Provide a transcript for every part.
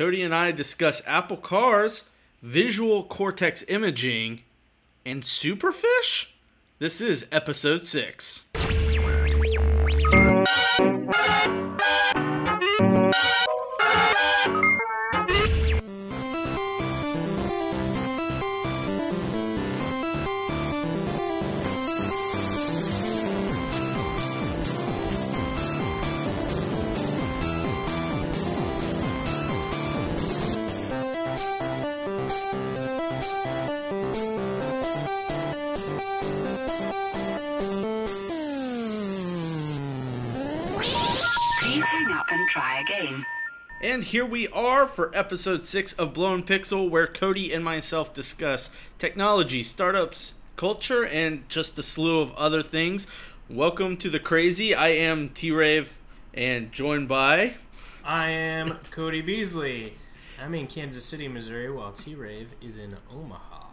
Cody and I discuss Apple cars, visual cortex imaging, and superfish? This is episode 6. Try again. And here we are for episode 6 of Blown Pixel, where Cody and myself discuss technology, startups, culture, and just a slew of other things. Welcome to the crazy. I am T-Rave, and joined by... I am Cody Beasley. I'm in Kansas City, Missouri, while T-Rave is in Omaha.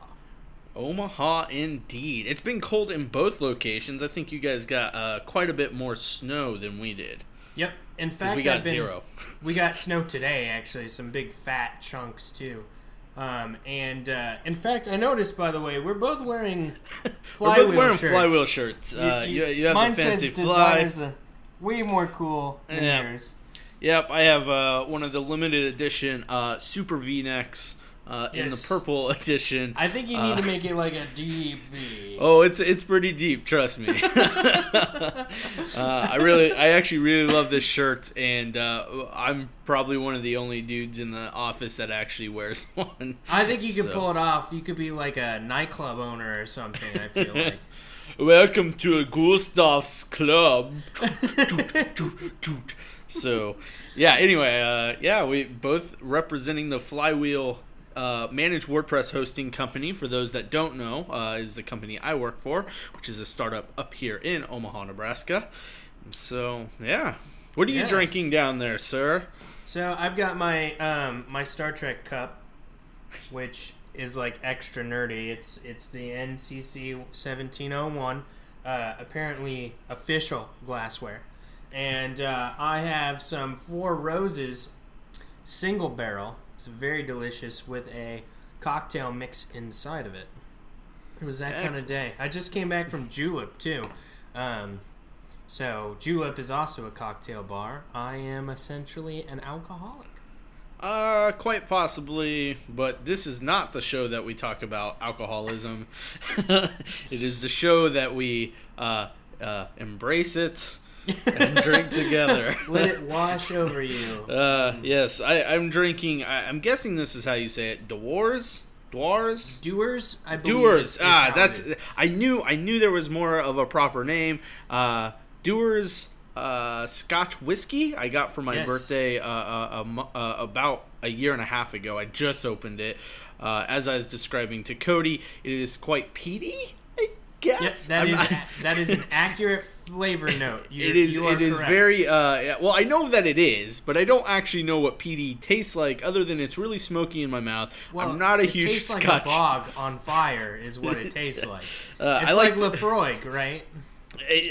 Omaha, indeed. It's been cold in both locations. I think you guys got quite a bit more snow than we did. Yep. In fact, we got zero. We got snow today, actually. Some big fat chunks, too. In fact, I noticed, by the way, we're both wearing flywheel shirts. Flywheel shirts. You have mine the fancy says fly. Design's way more cool than yours. Yep, I have one of the limited edition Super V-necks in the purple edition. I think you need to make it like a deep V. Oh, it's pretty deep, trust me. I actually really love this shirt, and I'm probably one of the only dudes in the office that actually wears one. I think you could pull it off. You could be like a nightclub owner or something, I feel like. Welcome to a Gustav's Club. So, yeah, anyway, we both representing the Flywheel managed WordPress hosting company. For those that don't know, is the company I work for, which is a startup up here in Omaha, Nebraska. And so, yeah. What are you drinking down there, sir? So, I've got my my Star Trek cup, which is like extra nerdy. It's the NCC 1701, apparently official glassware. And I have some Four Roses single barrel. It's very delicious with a cocktail mix inside of it. It was that kind of day. I just came back from Julep, too. So Julep is also a cocktail bar. I am essentially an alcoholic. Quite possibly, but this is not the show that we talk about alcoholism. It is the show that we embrace it and drink together. Let it wash over you. Yes, I'm drinking. I'm guessing this is how you say it. Dewars, I believe. Dewars. That's. I knew there was more of a proper name. Dewars Scotch whiskey. I got for my birthday about a year and a half ago. I just opened it. As I was describing to Cody, it is quite peaty. Yes, that is an accurate flavor note. It is correct. Very well. I know that it is, but I don't actually know what PD tastes like, other than it's really smoky in my mouth. Well, I'm not a huge tastes Scotch. Like a bog on fire is what it tastes like. It's I like Lefroy, right?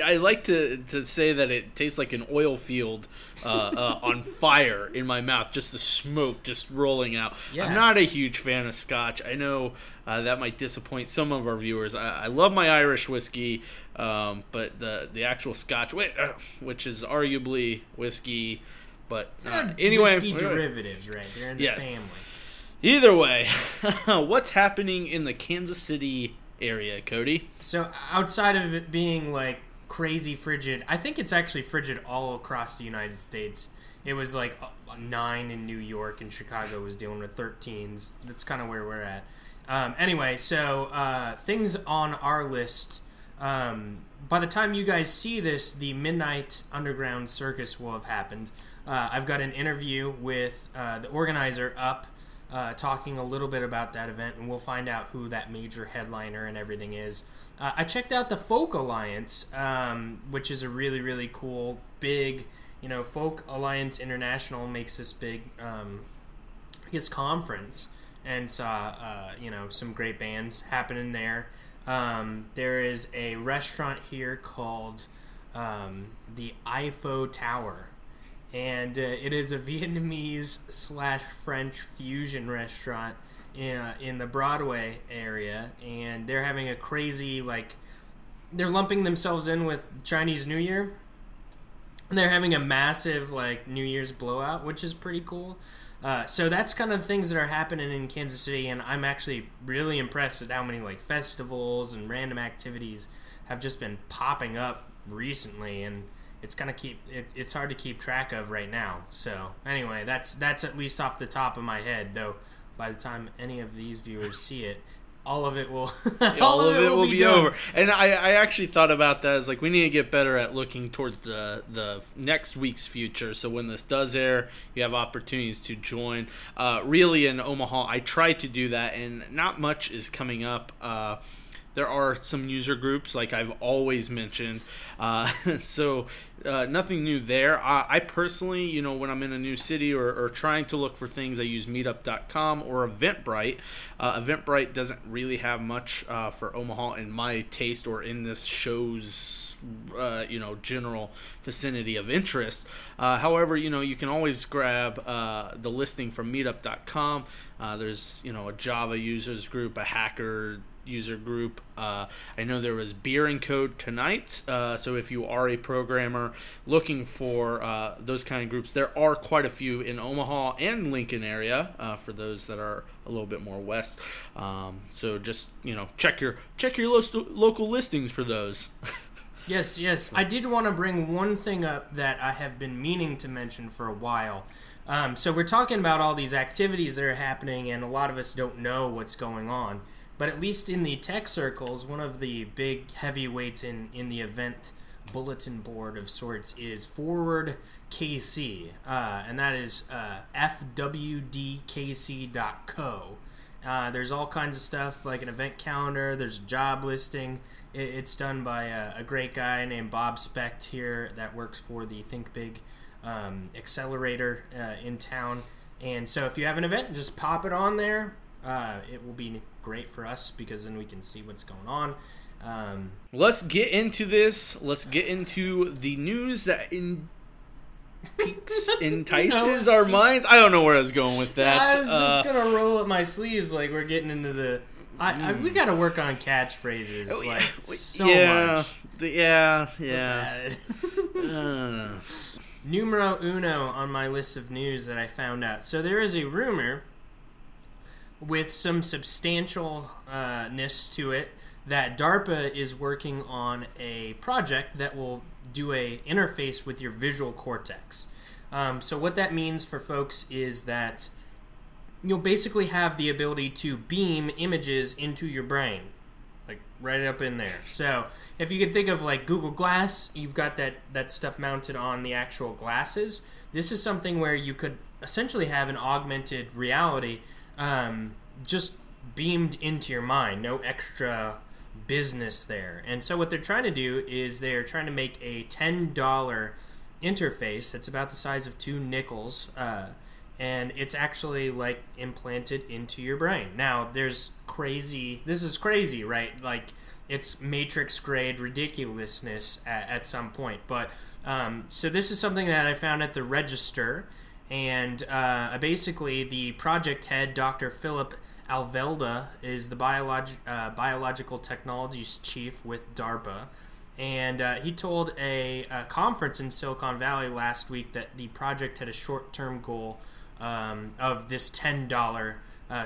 I like to say that it tastes like an oil field on fire in my mouth, just the smoke just rolling out. Yeah. I'm not a huge fan of Scotch. I know that might disappoint some of our viewers. I love my Irish whiskey, but the actual Scotch, which is arguably whiskey, but anyway. Whiskey derivatives, right? They're in the family. Either way, what's happening in the Kansas City area, Cody? So outside of it being like crazy frigid, I think it's actually frigid all across the United States. It was like 9 in New York, and Chicago was dealing with 13s. That's kind of where we're at. Anyway, so things on our list. By the time you guys see this, the Midnight Underground Circus will have happened. I've got an interview with the organizer up, talking a little bit about that event, and we'll find out who that major headliner and everything is. I checked out the Folk Alliance, which is a really, really cool, big, Folk Alliance International makes this big, conference, and saw, some great bands happening there. There is a restaurant here called the IFO Tower, and it is a Vietnamese/French fusion restaurant in the Broadway area, and they're having a crazy, like, they're lumping themselves in with Chinese New Year. They're having a massive, like, New Year's blowout, which is pretty cool. So that's kind of things that are happening in Kansas City, and I'm actually really impressed at how many, like, festivals and random activities have just been popping up recently, and it's it's hard to keep track of right now. So anyway, that's at least off the top of my head, though by the time any of these viewers see it, all of it will all of it will be over. And I actually thought about that as, like, we need to get better at looking towards the next week's future. So when this does air, you have opportunities to join. Really, in Omaha, I try to do that, and not much is coming up. There are some user groups, like I've always mentioned, so nothing new there. I personally, you know, when I'm in a new city or trying to look for things, I use meetup.com or Eventbrite. Eventbrite doesn't really have much for Omaha in my taste or in this show's general vicinity of interest. However, you know, you can always grab the listing from meetup.com. There's, you know, a Java users group, a hacker user group. I know there was Beer and Code tonight, so if you are a programmer looking for those kind of groups, there are quite a few in Omaha and Lincoln area for those that are a little bit more west. So just, you know, check your local listings for those. Yes. I did want to bring one thing up that I have been meaning to mention for a while. So we're talking about all these activities that are happening, and a lot of us don't know what's going on. But at least in the tech circles, one of the big heavyweights in the event bulletin board of sorts is Forward KC, and that is fwdkc.co. There's all kinds of stuff, like an event calendar, there's a job listing. It's done by a great guy named Bob Specht here that works for the Think Big accelerator in town. And so if you have an event, just pop it on there. It will be great for us because then we can see what's going on. Let's get into this. Let's get into the news that entices our minds. I don't know where I was going with that. I was just gonna roll up my sleeves like we're getting into the. We got to work on catchphrases much. Yeah. Numero uno on my list of news that I found out. So there is a rumor with some substantialness to it that DARPA is working on a project that will do a interface with your visual cortex. So what that means for folks is that you'll basically have the ability to beam images into your brain, like right up in there. So if you could think of like Google Glass, you've got that stuff mounted on the actual glasses. This is something where you could essentially have an augmented reality just beamed into your mind, no extra business there. And so what they're trying to do is they're trying to make a $10 interface that's about the size of 2 nickels, and it's actually like implanted into your brain. Now this is crazy, right? Like it's Matrix grade ridiculousness at some point. But so this is something that I found at the Register. And basically, the project head, Dr. Philip Alvelda, is the biological technologies chief with DARPA. And he told a conference in Silicon Valley last week that the project had a short-term goal of this $10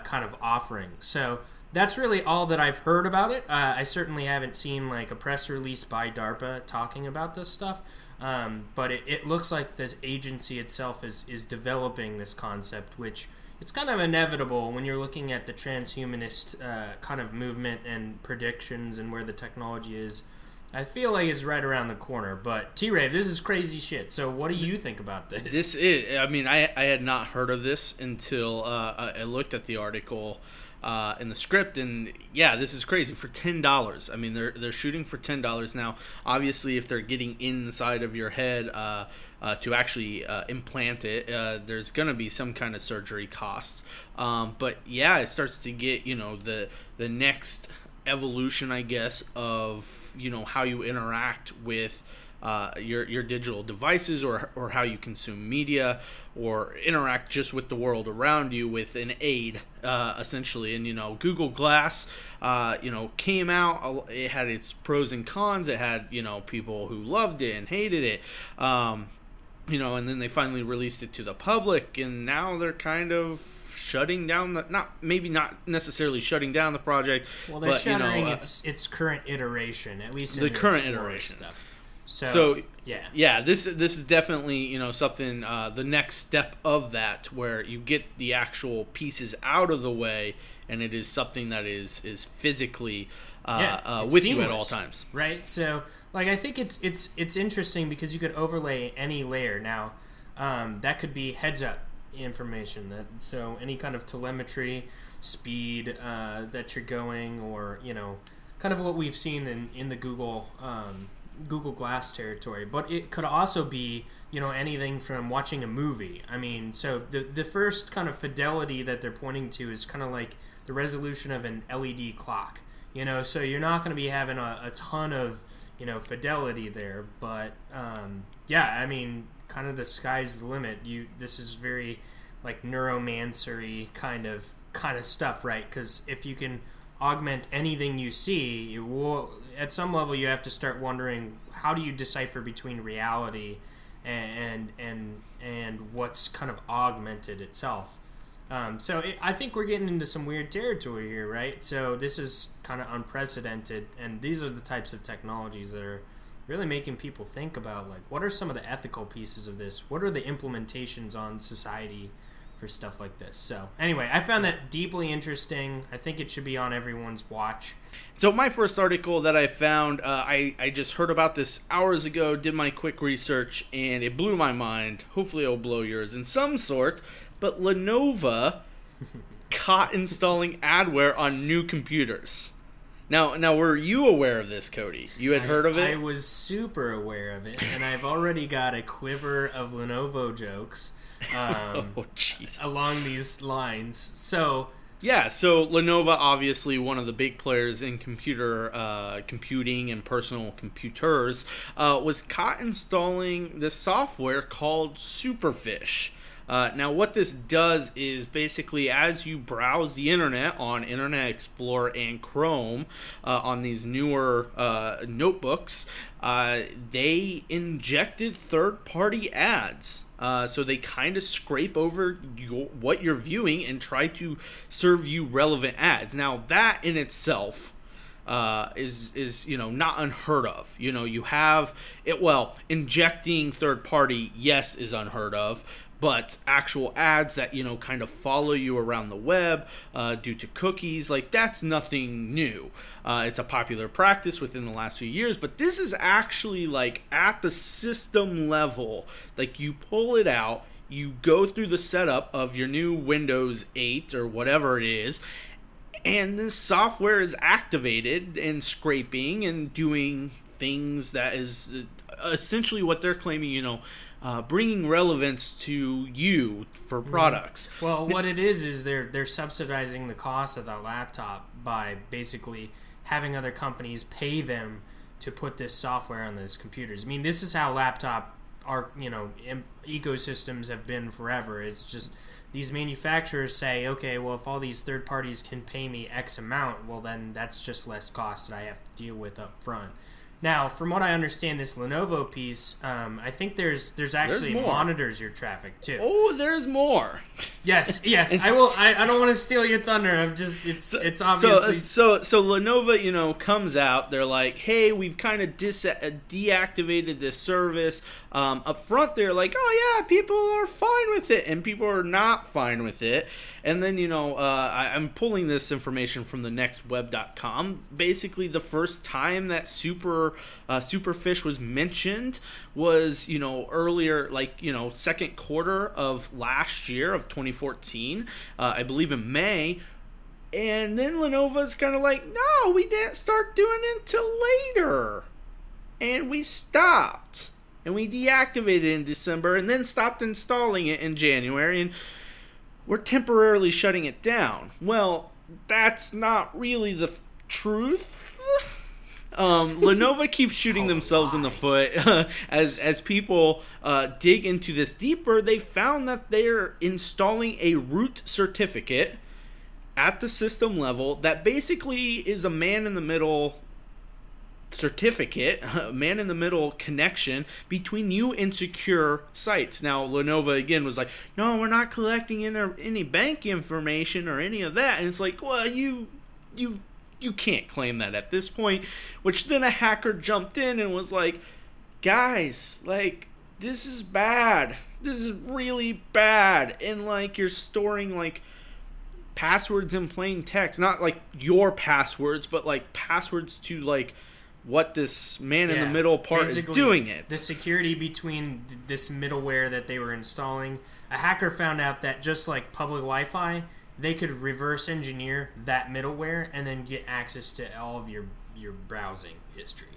kind of offering. So that's really all that I've heard about it. I certainly haven't seen like a press release by DARPA talking about this stuff. But it looks like the agency itself is developing this concept, which it's kind of inevitable when you're looking at the transhumanist kind of movement and predictions and where the technology is. I feel like it's right around the corner. But T-Rave, this is crazy shit. So what do you think about this? This is, I mean, I had not heard of this until I looked at the article in the script, and yeah, this is crazy for $10. I mean, they're shooting for $10 now. Obviously, if they're getting inside of your head to actually implant it, there's gonna be some kind of surgery costs. But yeah, it starts to get, you know, the next evolution, I guess, of, you know, how you interact with your digital devices, or how you consume media or interact just with the world around you with an aid, essentially. And Google Glass came out. It had its pros and cons. It had people who loved it and hated it, and then they finally released it to the public, and now they're kind of shutting down not necessarily shutting down the project. Well, they're shuttering its current iteration, at least in the current iteration stuff. So this is definitely something, the next step of that, where you get the actual pieces out of the way, and it is something that is physically with seamless, you at all times. Right. So I think it's interesting because you could overlay any layer now. That could be heads up information, so any kind of telemetry, speed that you're going, or kind of what we've seen in the Google Glass territory. But it could also be anything from watching a movie. I mean, so the first kind of fidelity that they're pointing to is kind of like the resolution of an LED clock. So you're not going to be having a ton of fidelity there, but I mean, kind of the sky's the limit. This is very like neuromancery kind of stuff, right? Because if you can augment anything you see, you will, at some level, you have to start wondering, how do you decipher between reality and what's kind of augmented itself? I think we're getting into some weird territory here, right? So this is kind of unprecedented, and these are the types of technologies that are really making people think about, like, what are some of the ethical pieces of this? What are the implementations on society for stuff like this? So anyway, I found that deeply interesting. I think it should be on everyone's watch. So my first article that I found, I just heard about this hours ago, did my quick research, and it blew my mind. Hopefully it'll blow yours in some sort. But Lenovo caught installing adware on new computers. Now, were you aware of this, Cody? You had heard of it? I was super aware of it, and I've already got a quiver of Lenovo jokes along these lines. So Lenovo, obviously one of the big players in computing and personal computers, was caught installing this software called Superfish. Now, what this does is basically, as you browse the internet on Internet Explorer and Chrome on these newer notebooks, they injected third-party ads. So they kind of scrape over what you're viewing and try to serve you relevant ads. Now, that in itself is not unheard of. You have it. Well, injecting third-party, yes, is unheard of. But actual ads that, kind of follow you around the web due to cookies, like, that's nothing new. It's a popular practice within the last few years, but this is actually, like, at the system level. Like, you pull it out, you go through the setup of your new Windows 8 or whatever it is, and this software is activated and scraping and doing things that is essentially what they're claiming, bringing relevance to you for products. Well, what it is they're subsidizing the cost of that laptop by basically having other companies pay them to put this software on these computers. I mean, this is how laptop ecosystems have been forever. It's just these manufacturers say, okay, well, if all these third parties can pay me X amount, well, then that's just less cost that I have to deal with up front. Now, from what I understand, this Lenovo piece, I think there's actually monitors your traffic too. Oh, there's more. Yes. I will. I don't want to steal your thunder. It's obviously so Lenovo, comes out. They're like, hey, we've kind of deactivated this service. Up front, they're like, oh yeah, people are fine with it, and people are not fine with it. And then I'm pulling this information from the nextweb.com. Basically, the first time that Superfish was mentioned was earlier, second quarter of last year of 2014, I believe in May. And then Lenovo's kind of like, no, we didn't start doing it until later, and we stopped, and we deactivated in December, and then stopped installing it in January, and we're temporarily shutting it down. Well, that's not really the truth. Lenovo keeps shooting themselves in the foot. As people dig into this deeper, they found that they're installing a root certificate at the system level that basically is a man-in-the-middle certificate, a man-in-the-middle connection between you and secure sites. Now, Lenovo, again, was like, no, we're not collecting any bank information or any of that. And it's like, well, you can't claim that at this point. Which then a hacker jumped in and was like, guys, like, this is bad. This is really bad. And, like, you're storing, like, passwords in plain text. Not, like, your passwords, but, like, passwords to, like, what this man-in-the-middle part is doing it. The security between this middleware that they were installing. A hacker found out that just like public Wi-Fi, they could reverse engineer that middleware and then get access to all of your browsing history.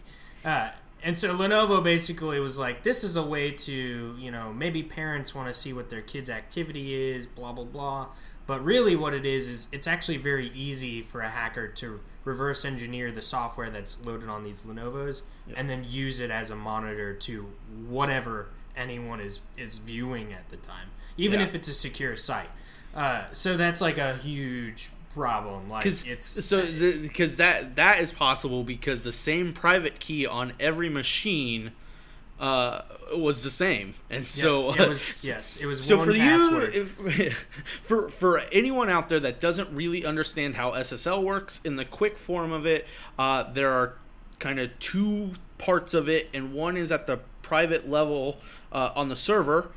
And so Lenovo basically was like, this is a way to, maybe parents want to see what their kid's activity is, blah, blah, blah. But really what it is it's actually very easy for a hacker to reverse engineer the software that's loaded on these Lenovos and then use it as a monitor to whatever anyone is viewing at the time, even if it's a secure site. So that's like a huge problem. Like because that is possible because the same private key on every machine was the same, and so it was so one for password. For anyone out there that doesn't really understand how SSL works, in the quick form of it, there are kind of two parts of it, and one is at the private level on the server,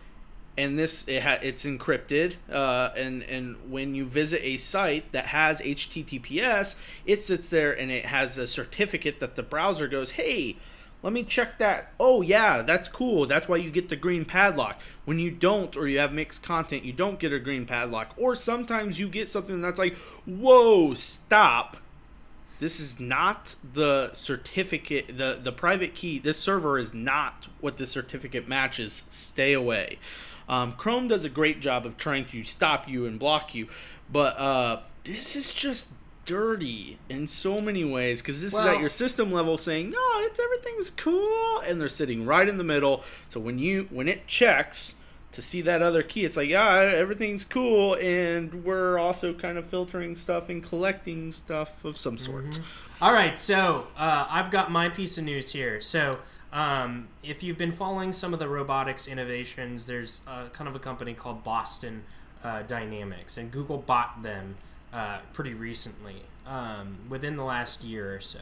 and it's encrypted, and when you visit a site that has HTTPS, it sits there and it has a certificate that the browser goes, hey, let me check that. Oh, yeah, that's cool. That's why you get the green padlock. When you don't, or you have mixed content, you don't get a green padlock. Or sometimes you get something that's like, whoa, stop. This is not the certificate, the private key. This server is not what the certificate matches. Stay away. Chrome does a great job of trying to stop you and block you. But this is just dirty in so many ways, because this is at your system level saying, no, everything's cool, and they're sitting right in the middle. So when it checks to see that other key, it's like, yeah, everything's cool, and we're also kind of filtering stuff and collecting stuff of some sort. Mm-hmm. All right, so I've got my piece of news here. So if you've been following some of the robotics innovations, there's kind of a company called Boston Dynamics, and Google bought them pretty recently, within the last year or so.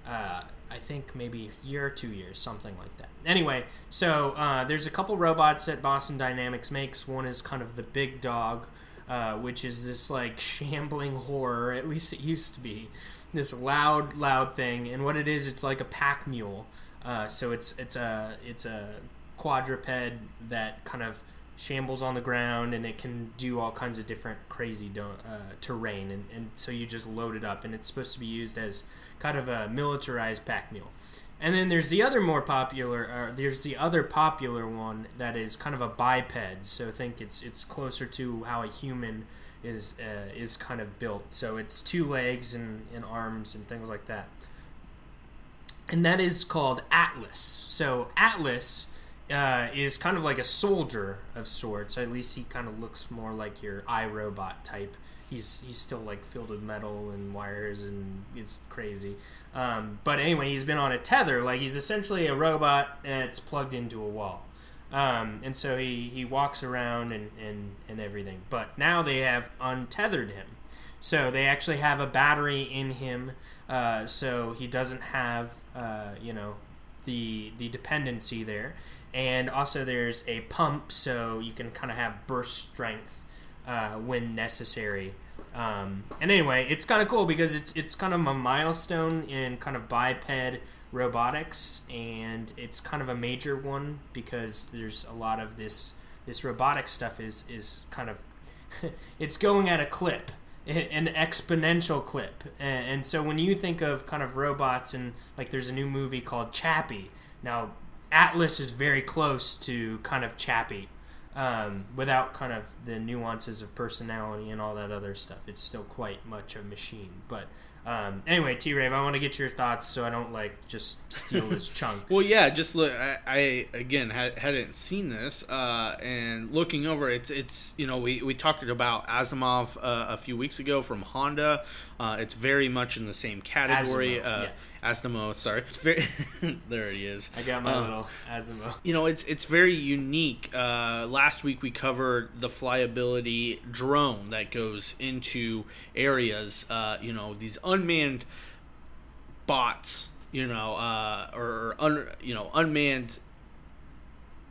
I think maybe a year or 2 years, something like that. Anyway, so there's a couple robots that Boston Dynamics makes. One is kind of the big dog, which is this like shambling horror, at least it used to be, this loud thing. And what it is, it's like a pack mule. So it's a quadruped that kind of shambles on the ground, and it can do all kinds of different crazy terrain, and so you just load it up, and it's supposed to be used as kind of a militarized pack mule. And then there's the other popular one that is kind of a biped, so think it's closer to how a human is kind of built. So it's 2 legs and arms and things like that, and that is called Atlas. So Atlas is kind of like a soldier of sorts. At least he kind of looks more like your iRobot type. He's still like filled with metal and wires, and it's crazy. But anyway, he's been on a tether. Like, he's essentially a robot that's plugged into a wall. And so he walks around and everything. But now they have untethered him. So they actually have a battery in him, so he doesn't have the dependency there. And also there's a pump, so you can kind of have burst strength when necessary. And anyway, it's kind of cool because it's kind of a milestone in kind of biped robotics, and it's kind of a major one because there's a lot of this robotic stuff is kind of it's going at a clip, an exponential clip. And so when you think of kind of robots, and like there's a new movie called Chappie. Now Atlas is very close to kind of Chappie, without kind of the nuances of personality and all that other stuff. It's still quite much a machine, but Anyway, T-Rave, I want to get your thoughts so I don't just steal this chunk. Well, yeah, just look. I again hadn't seen this, and looking over, it's we talked about Asimov a few weeks ago from Honda. It's very much in the same category. Asimov, sorry. It's very there he is. I got my little Asimov. It's very unique. Last week we covered the flyability drone that goes into areas. These unmanned bots. Unmanned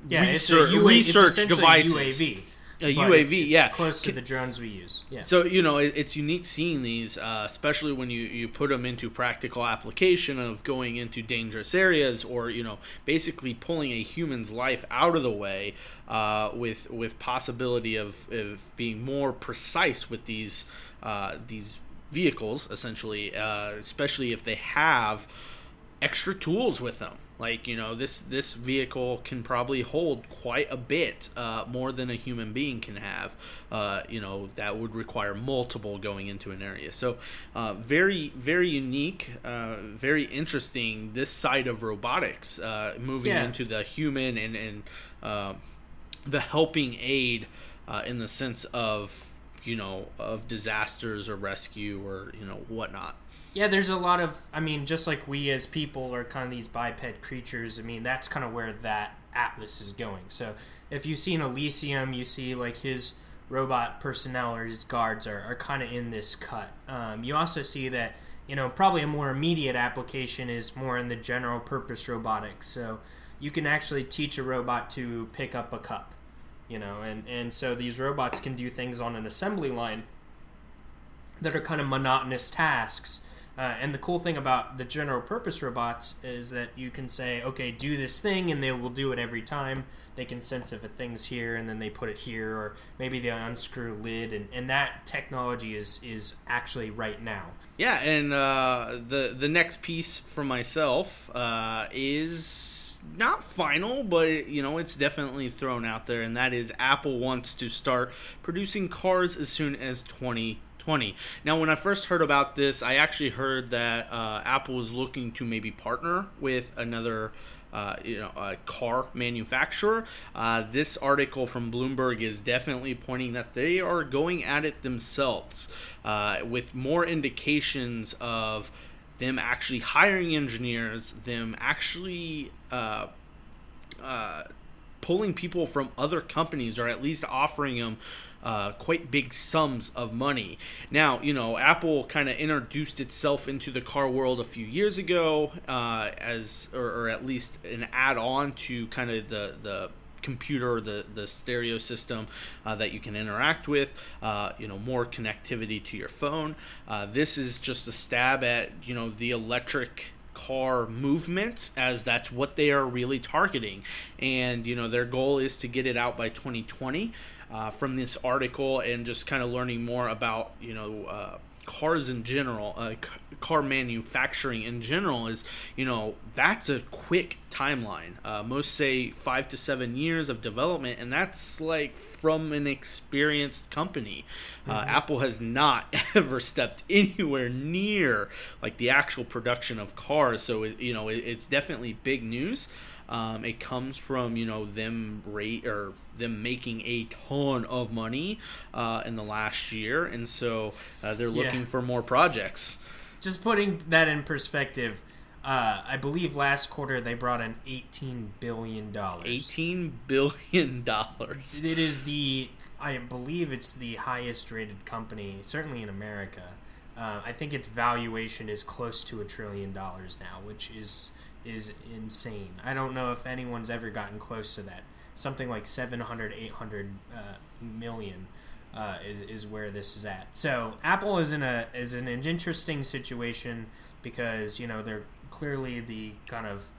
research devices. UAV. A UAV, it's close to the drones we use. Yeah. So it's unique seeing these, especially when you put them into practical application of going into dangerous areas, or basically pulling a human's life out of the way, with possibility of being more precise with these vehicles, essentially, especially if they have extra tools with them. This vehicle can probably hold quite a bit more than a human being can have. That would require multiple going into an area. So very, very unique, very interesting, this side of robotics, moving into the human and the helping aid in the sense of disasters or rescue or whatnot. Yeah, there's a lot of, just like we as people are kind of these biped creatures, that's kind of where that Atlas is going. So if you see an Elysium, you see his robot personnel or his guards are kind of in this cut. You also see that, probably a more immediate application is more in the general purpose robotics. So you can actually teach a robot to pick up a cup, and so these robots can do things on an assembly line that are kind of monotonous tasks. And the cool thing about the general purpose robots is that you can say, okay, do this thing, and they will do it every time. They can sense if a thing's here, and then they put it here, or maybe they unscrew a lid, and that technology is actually right now. Yeah, and the next piece for myself is not final, but it's definitely thrown out there, and that is Apple wants to start producing cars as soon as 2020. Now, when I first heard about this, I actually heard that Apple was looking to maybe partner with another car manufacturer. This article from Bloomberg is definitely pointing that they are going at it themselves, with more indications of them actually hiring engineers, them actually pulling people from other companies, or at least offering them quite big sums of money. Now, Apple kind of introduced itself into the car world a few years ago, or at least an add-on to kind of the computer, the stereo system that you can interact with, more connectivity to your phone. This is just a stab at the electric car movement, as that's what they are really targeting, and their goal is to get it out by 2020. From this article, and just kind of learning more about cars in general, car manufacturing in general, is that's a quick timeline. Most say 5 to 7 years of development, and that's from an experienced company. Apple has not ever stepped anywhere near the actual production of cars, so it's definitely big news. It comes from them making a ton of money in the last year, and so they're looking for more projects. Just putting that in perspective, I believe last quarter they brought in $18 billion. $18 billion. It is I believe it's the highest rated company, certainly in America. I think its valuation is close to $1 trillion now, which is insane. I don't know if anyone's ever gotten close to that. Something like 700, 800 million is where this is at. So Apple is in an interesting situation because they're clearly the kind of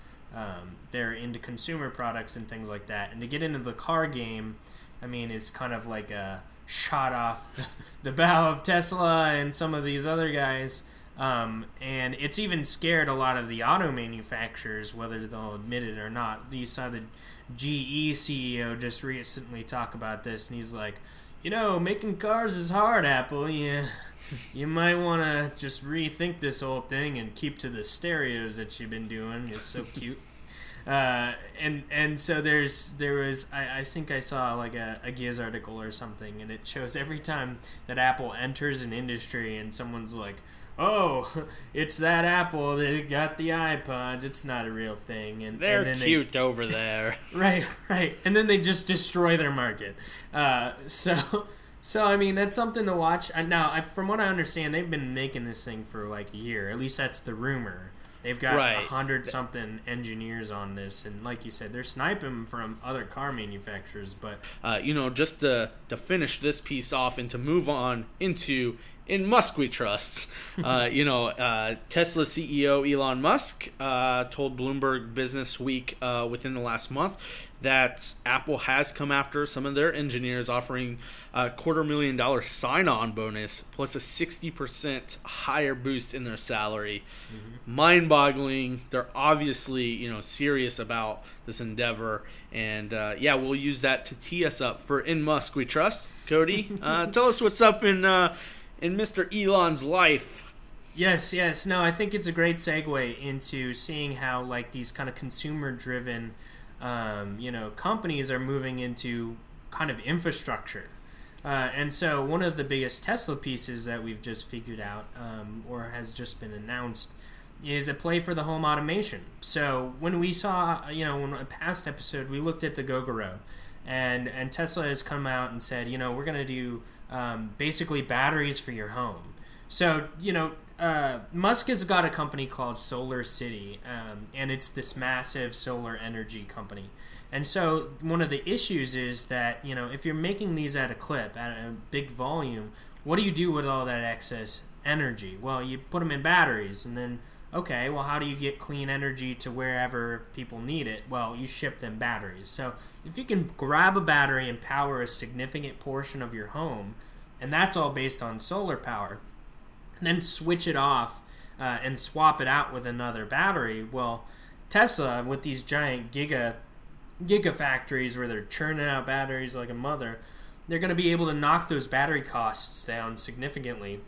they're into consumer products and things like that, and to get into the car game, is kind of like a shot off the bow of Tesla and some of these other guys. And it's even scared a lot of the auto manufacturers, whether they'll admit it or not. You saw the GE CEO just recently talk about this, and he's like, making cars is hard, Apple. You might want to just rethink this whole thing and keep to the stereos that you've been doing. It's so cute. And so there was I think I saw like a Giz article or something, and it shows every time that Apple enters an industry and someone's like, oh, it's that Apple that got the iPods, it's not a real thing, and they're then cute over there. right, and then they just destroy their market. So I mean, that's something to watch. Now, from what I understand, they've been making this thing for like a year. At least that's the rumor. They've got 100-something engineers on this, and like you said, they're sniping from other car manufacturers. But just to finish this piece off and to move on into In Musk We Trust, Tesla CEO Elon Musk told Bloomberg Business Week within the last month that Apple has come after some of their engineers, offering a $250,000 sign-on bonus plus a 60% higher boost in their salary. Mm-hmm. Mind-boggling. They're obviously, serious about this endeavor, and we'll use that to tee us up for In Musk We Trust. Cody, tell us what's up in Mr. Elon's life. Yes. No, I think it's a great segue into seeing how like these kind of consumer-driven companies are moving into kind of infrastructure. And so one of the biggest Tesla pieces that we've just figured out or has just been announced is a play for the home automation. So when we saw, in a past episode, we looked at the Gogoro, and Tesla has come out and said, we're going to do basically batteries for your home. So, Musk has got a company called Solar City, and it's this massive solar energy company. And so one of the issues is that, if you're making these at a clip, at a big volume, what do you do with all that excess energy? Well, you put them in batteries, and then, okay, well, how do you get clean energy to wherever people need it? Well, you ship them batteries. So if you can grab a battery and power a significant portion of your home, and that's all based on solar power, and then switch it off and swap it out with another battery, well, Tesla, with these giant gigafactories where they're churning out batteries like a mother, they're going to be able to knock those battery costs down significantly.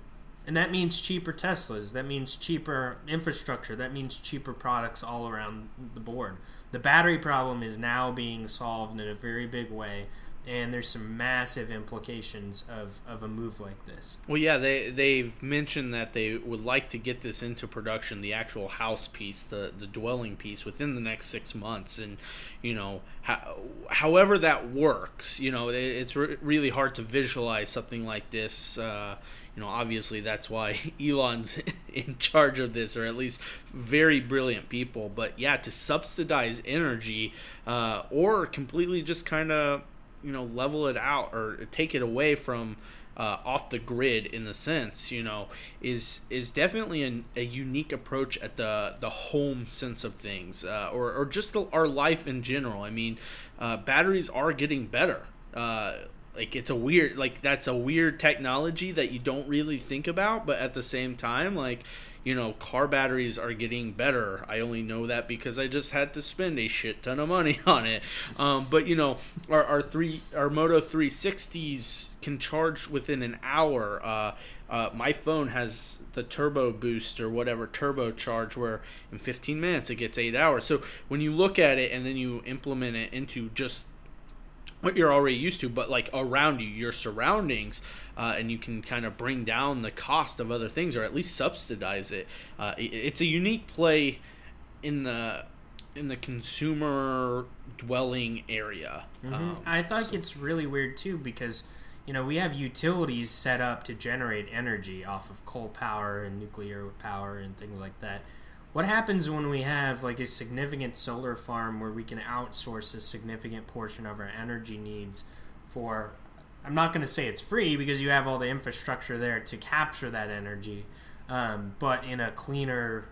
And that means cheaper Teslas. That means cheaper infrastructure. That means cheaper products all around the board. The battery problem is now being solved in a very big way, and there's some massive implications of a move like this. Well, yeah, they've mentioned that they would like to get this into production, the actual house piece, the dwelling piece, within the next 6 months. And, however that works, it's really hard to visualize something like this. Obviously that's why Elon's in charge of this, or at least very brilliant people. But yeah, to subsidize energy or completely just kind of, level it out or take it away from off the grid in the sense, is definitely a unique approach at the home sense of things, or just our life in general. I mean, batteries are getting better. It's a weird, that's a weird technology that you don't really think about, but at the same time, car batteries are getting better. I only know that because I just had to spend a shit ton of money on it. But our Moto 360s can charge within an hour. My phone has the turbo boost or whatever, turbo charge, where in 15 minutes it gets 8 hours. So when you look at it and then you implement it into just what you're already used to, but around you, your surroundings, and you can kind of bring down the cost of other things, or at least subsidize it. It's a unique play in the consumer dwelling area. Mm-hmm. I think it's really weird too, because we have utilities set up to generate energy off of coal power and nuclear power and things like that. What happens when we have a significant solar farm where we can outsource a significant portion of our energy needs for, I'm not going to say it's free because you have all the infrastructure there to capture that energy, but in a cleaner,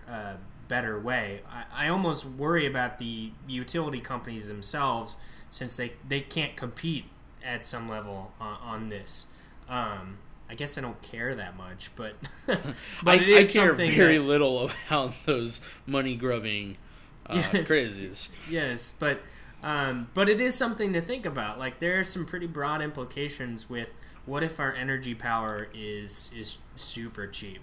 better way. I almost worry about the utility companies themselves, since they can't compete at some level on this. I guess I don't care that much, but it is I care very little about those money grubbing crazes. Yes, but But it is something to think about. Like, there are some pretty broad implications with what if our energy power is super cheap?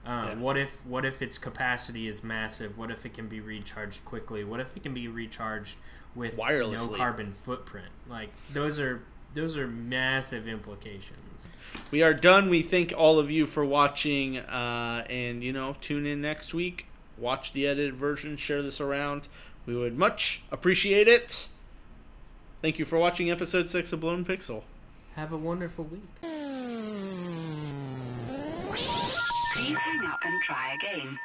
What if its capacity is massive? What if it can be recharged quickly? What if it can be recharged with no carbon footprint? Like, those are massive implications. We are done. We thank all of you for watching, and tune in next week. Watch the edited version. Share this around. We would much appreciate it. Thank you for watching episode 6 of Blown Pixel. Have a wonderful week. Please hang up and try again.